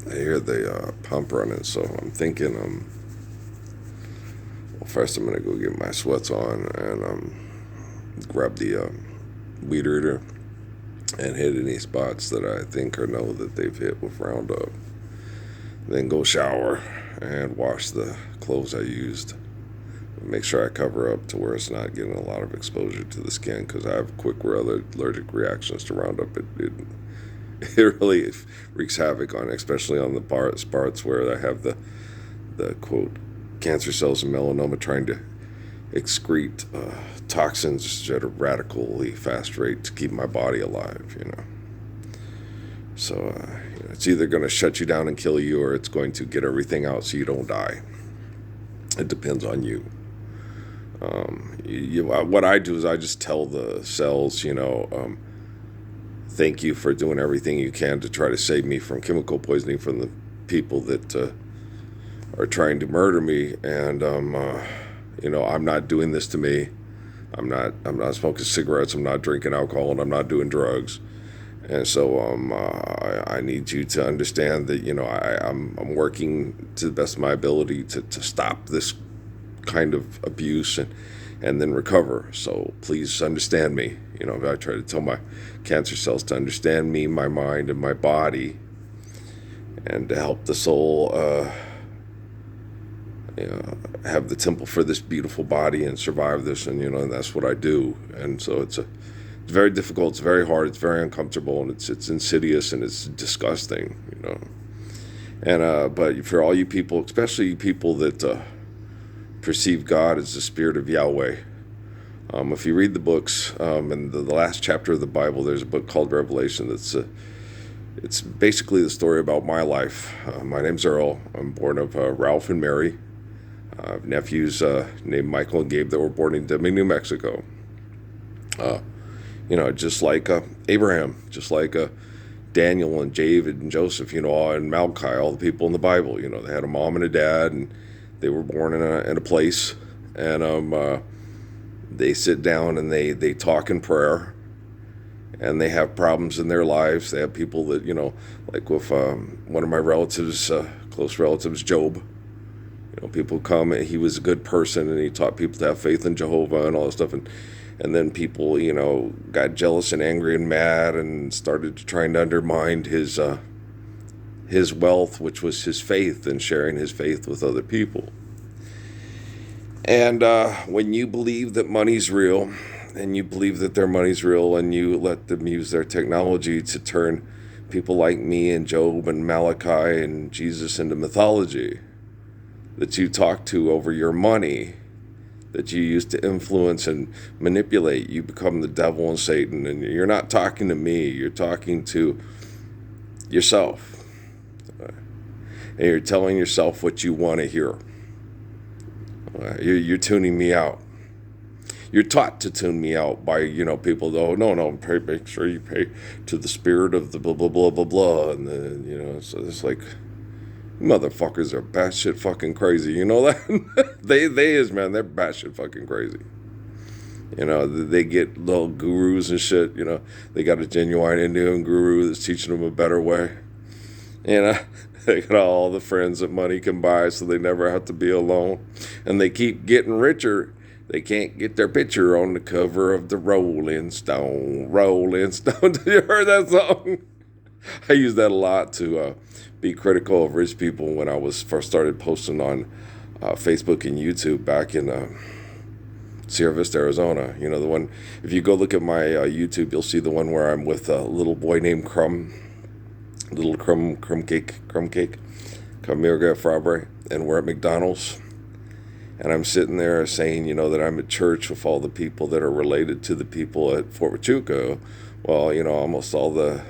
I hear the pump running, so I'm thinking, well, first I'm gonna go get my sweats on and grab the weed eater and hit any spots that I think or know that they've hit with Roundup. Then go shower and wash the clothes I used. Make sure I cover up to where it's not getting a lot of exposure to the skin because I have quick allergic reactions to Roundup. It really wreaks havoc on, especially on the parts where I have the quote cancer cells and melanoma trying to excrete toxins at a radically fast rate to keep my body alive. So it's either going to shut you down and kill you, or it's going to get everything out so you don't die. It depends on you. What I do is I just tell the cells, thank you for doing everything you can to try to save me from chemical poisoning from the people that are trying to murder me, and I'm not doing this to me. I'm not smoking cigarettes. I'm not drinking alcohol, and I'm not doing drugs. And so I need you to understand that I'm working to the best of my ability to stop this kind of abuse and then recover. So please understand me. I try to tell my cancer cells to understand me, my mind, and my body, and to help the soul have the temple for this beautiful body and survive this. And that's what I do. And so it's very difficult. It's very hard. It's very uncomfortable, and it's insidious, and it's disgusting. And but for all you people, especially people that perceive God as the spirit of Yahweh, if you read the books, in the last chapter of the Bible, there's a book called Revelation. It's basically the story about my life. My name's Earl. I'm born of Ralph and Mary. I have nephews named Michael and Gabe that were born in Deming, New Mexico. Just like Abraham, just like Daniel and David and Joseph, and Malachi, all the people in the Bible. They had a mom and a dad, and they were born in a place, and they sit down and they talk in prayer, and they have problems in their lives. They have people that, like with one of my relatives, close relatives, Job. People come, and he was a good person, and he taught people to have faith in Jehovah and all this stuff, and then people, got jealous and angry and mad and started trying to undermine his wealth, which was his faith, and sharing his faith with other people. And when you believe that money's real, and you believe that their money's real, and you let them use their technology to turn people like me and Job and Malachi and Jesus into mythology that you talk to over your money, that you use to influence and manipulate, you become the devil and Satan. And you're not talking to me, you're talking to yourself. And you're telling yourself what you want to hear. You're tuning me out. You're taught to tune me out by, people, no, make sure you pay to the spirit of the blah, blah, blah, blah, blah. And then, so it's like, motherfuckers are batshit fucking crazy. You know that? they is, man. They're batshit fucking crazy. They get little gurus and shit. They got a genuine Indian guru that's teaching them a better way. They got all the friends that money can buy, so they never have to be alone. And they keep getting richer. They can't get their picture on the cover of the Rolling Stone. Rolling Stone. Did you heard that song? I use that a lot to be critical of rich people when I was first started posting on Facebook and YouTube back in Sierra Vista, Arizona. The one, if you go look at my YouTube, you'll see the one where I'm with a little boy named Crumb, little Crumb Cake, Camirga Fabre, and we're at McDonald's. And I'm sitting there saying, that I'm at church with all the people that are related to the people at Fort Huachuca. Well, almost all the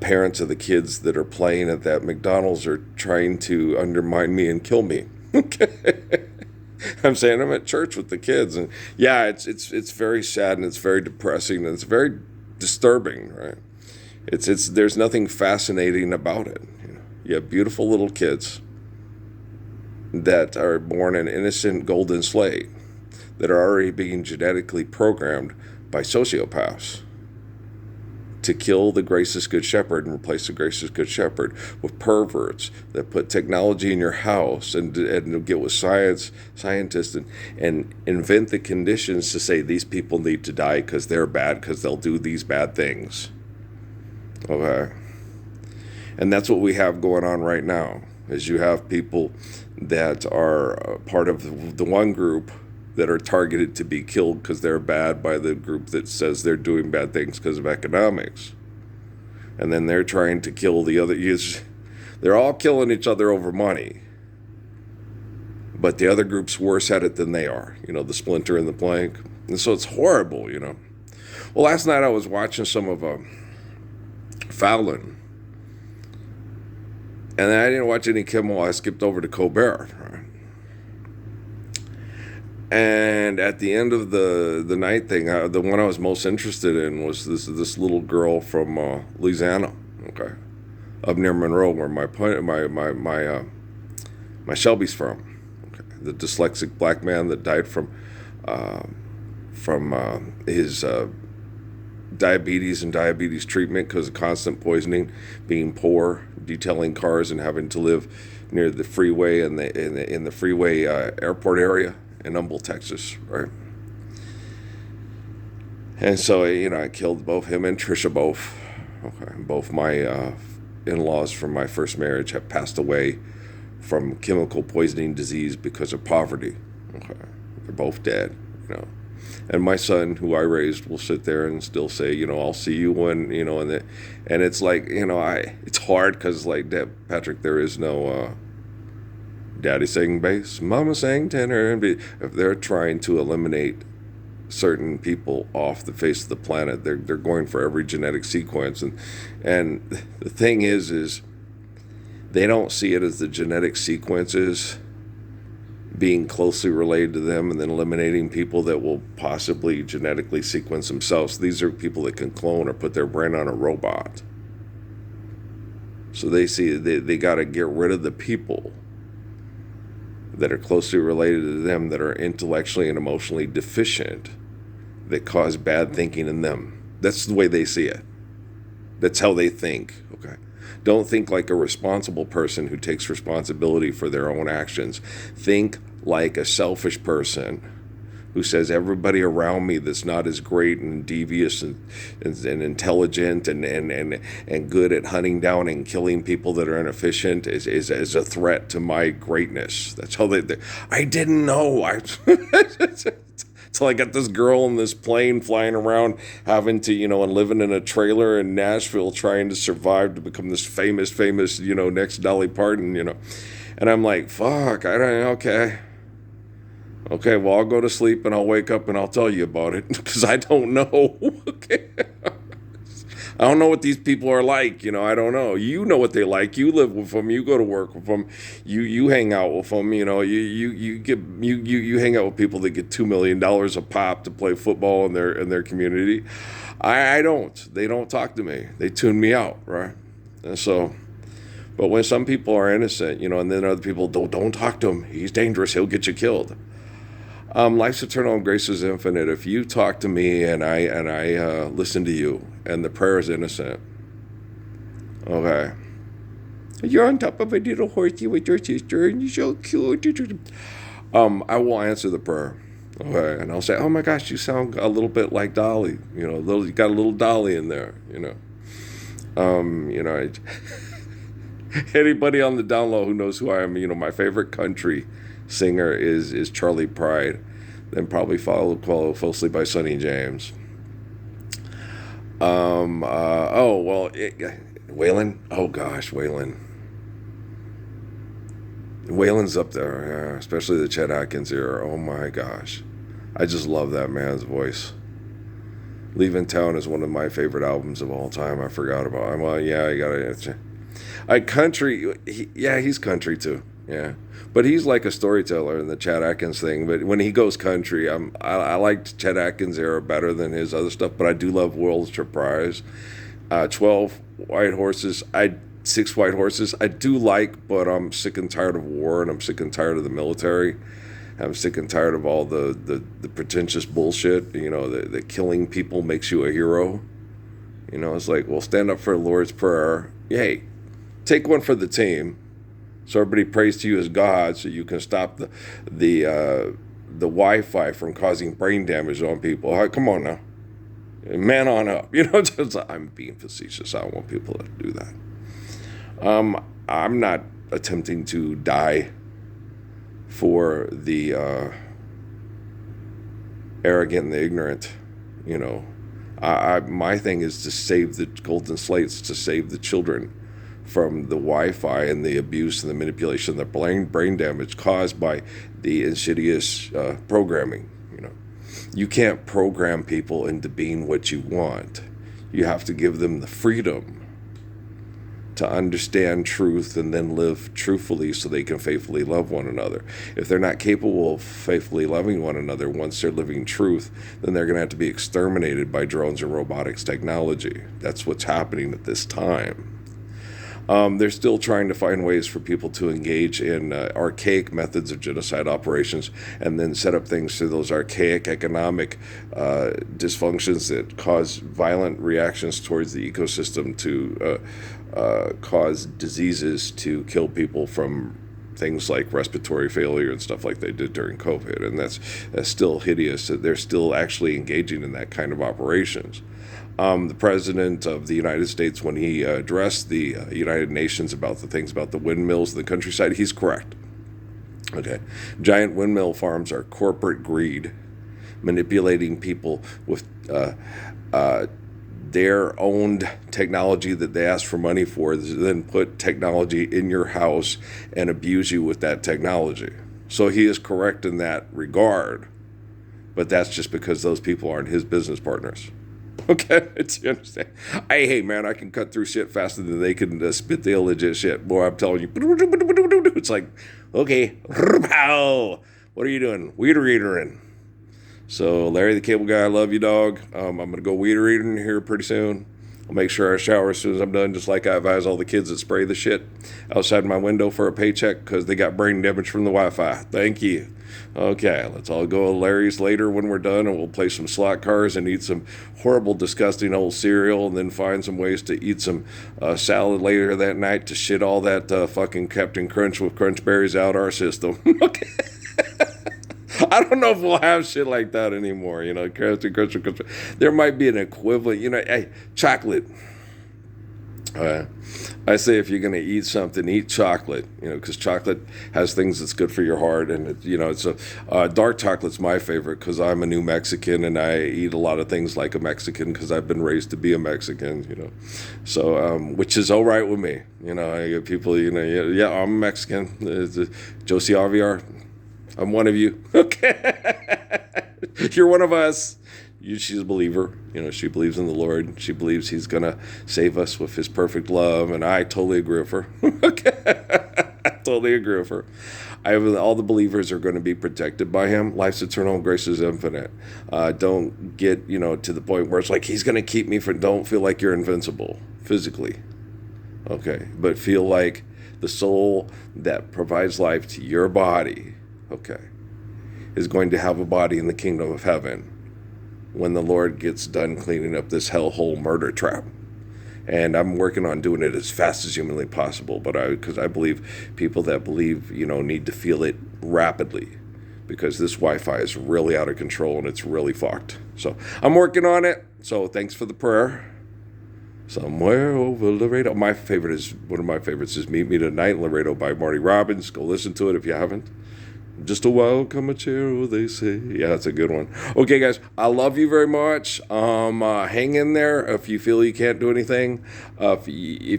parents of the kids that are playing at that McDonald's are trying to undermine me and kill me. Okay. I'm saying I'm at church with the kids, and yeah, it's very sad, and it's very depressing, and it's very disturbing, right? It's there's nothing fascinating about it. You have beautiful little kids that are born an innocent golden slate that are already being genetically programmed by sociopaths to kill the gracious good shepherd and replace the gracious good shepherd with perverts that put technology in your house and get with scientists and invent the conditions to say these people need to die because they're bad because they'll do these bad things. Okay. And that's what we have going on right now, is you have people that are part of the one group that are targeted to be killed because they're bad by the group that says they're doing bad things because of economics. And then they're trying to kill the other. They're all killing each other over money. But the other group's worse at it than they are. The splinter and the plank. And so it's horrible, Well, last night I was watching some of Fallon. And I didn't watch any Kimmel. I skipped over to Colbert. Right? And at the end of the night thing, the one I was most interested in was this little girl from Louisiana, okay, up near Monroe, where my Shelby's from. Okay. The dyslexic black man that died from his diabetes and diabetes treatment because of constant poisoning, being poor, detailing cars, and having to live near the freeway and in the freeway airport area in Humble, Texas, right? And so, I killed both him and Trisha both. Okay, both my in-laws from my first marriage have passed away from chemical poisoning disease because of poverty. Okay, they're both dead, And my son, who I raised, will sit there and still say, I'll see you when, and it's like, it's hard because, like, Patrick, there is no daddy sang bass, mama sang tenor. And if they're trying to eliminate certain people off the face of the planet, they're going for every genetic sequence. And the thing is they don't see it as the genetic sequences being closely related to them and then eliminating people that will possibly genetically sequence themselves. These are people that can clone or put their brain on a robot. So they see they got to get rid of the people that are closely related to them that are intellectually and emotionally deficient that cause bad thinking in them. That's the way they see it. That's how they think, okay? Don't think like a responsible person who takes responsibility for their own actions. Think like a selfish person who says everybody around me that's not as great and devious and intelligent and good at hunting down and killing people that are inefficient is a threat to my greatness. That's how they I didn't know. So I got this girl in this plane flying around having to, and living in a trailer in Nashville trying to survive to become this famous, next Dolly Parton, And I'm like, fuck, Okay, well, I'll go to sleep and I'll wake up and I'll tell you about it because I don't know. Okay. I don't know what these people are like, I don't know. You know what they like. You live with them. You go to work with them. You hang out with them. You hang out with people that get $2 million a pop to play football in their community. I don't. They don't talk to me. They tune me out, right? And so, but when some people are innocent, and then other people don't talk to him. He's dangerous. He'll get you killed. Life's eternal and grace is infinite. If you talk to me and I listen to you and the prayer is innocent, okay, you're on top of a little horsey with your sister and you're so cute. I will answer the prayer, okay, and I'll say, oh my gosh, you sound a little bit like Dolly, you got a little Dolly in there, Anybody on the down low who knows who I am, my favorite country singer is Charlie Pride, then probably followed closely by Sonny James. Waylon. Oh gosh, Waylon. Waylon's up there, especially the Chet Atkins era. Oh my gosh, I just love that man's voice. Leaving Town is one of my favorite albums of all time. I forgot about him. Well, yeah, you gotta. Country. He's country too. Yeah, but he's like a storyteller in the Chet Atkins thing. But when he goes country, I liked Chet Atkins era better than his other stuff. But I do love World Surprise, 12 White Horses. 6 White Horses. I do like, but I'm sick and tired of war, and I'm sick and tired of the military. I'm sick and tired of all the pretentious bullshit. That killing people makes you a hero. It's like, well, stand up for the Lord's Prayer. Hey, take one for the team, so everybody prays to you as God, so you can stop the Wi-Fi from causing brain damage on people. Come on now, man on up. I'm being facetious. I don't want people to do that. I'm not attempting to die for the arrogant and the ignorant. My thing is to save the golden slates, to save the children from the Wi-Fi and the abuse and the manipulation, the brain damage caused by the insidious programming. You can't program people into being what you want. You have to give them the freedom to understand truth and then live truthfully so they can faithfully love one another. If they're not capable of faithfully loving one another once they're living truth, then they're going to have to be exterminated by drones and robotics technology. That's what's happening at this time. They're still trying to find ways for people to engage in archaic methods of genocide operations and then set up things through those archaic economic dysfunctions that cause violent reactions towards the ecosystem, to cause diseases, to kill people from things like respiratory failure and stuff like they did during COVID. And that's still hideous. They're still actually engaging in that kind of operations. The president of the United States, when he addressed the United Nations about the things about the windmills in the countryside, he's correct. Okay. Giant windmill farms are corporate greed, manipulating people with their owned technology that they ask for money for, then put technology in your house and abuse you with that technology. So he is correct in that regard, but that's just because those people aren't his business partners. Okay, you understand? Hey, man, I can cut through shit faster than they can spit the illegit shit. Boy, I'm telling you. It's like, okay, what are you doing? Weed readering. So, Larry the Cable Guy, I love you, dog. I'm going to go weed reading here pretty soon. I'll make sure I shower as soon as I'm done, just like I advise all the kids that spray the shit outside my window for a paycheck because they got brain damage from the Wi-Fi. Thank you. Okay, let's all go to Larry's later when we're done, and we'll play some slot cars and eat some horrible, disgusting old cereal, and then find some ways to eat some salad later that night to shit all that fucking Captain Crunch with Crunch Berries out our system. Okay. I don't know if we'll have shit like that anymore, Captain Crunch. There might be an equivalent, hey, chocolate. I say if you're going to eat something, eat chocolate, because chocolate has things that's good for your heart. And, it's dark chocolate's my favorite because I'm a New Mexican and I eat a lot of things like a Mexican because I've been raised to be a Mexican, So, which is all right with me. I get people, yeah, I'm a Mexican. Josie Aviar, I'm one of you. Okay. You're one of us. She's a believer. She believes in the Lord. She believes he's going to save us with his perfect love. And I totally agree with her. Okay. I totally agree with her. All the believers are going to be protected by him. Life's eternal, grace is infinite. Don't get, to the point where it's like, he's going to keep me from, don't feel like you're invincible physically. Okay. But feel like the soul that provides life to your body, okay, is going to have a body in the kingdom of heaven when the Lord gets done cleaning up this hellhole murder trap. And I'm working on doing it as fast as humanly possible, because I believe people that believe, need to feel it rapidly, because this Wi-Fi is really out of control and it's really fucked. So I'm working on it. So thanks for the prayer. Somewhere over Laredo. One of my favorites is Meet Me Tonight in Laredo by Marty Robbins. Go listen to it if you haven't. Just a welcome a cheer, they say. Yeah, that's a good one. Okay, guys, I love you very much. Hang in there if you feel you can't do anything. If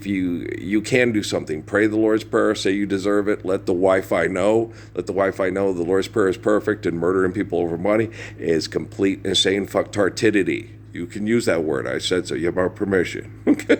you can do something, pray the Lord's Prayer, say you deserve it. Let the Wi-Fi know. Let the Wi-Fi know the Lord's Prayer is perfect, and murdering people over money is complete insane fucktartidity. You can use that word. I said so. You have our permission. Okay.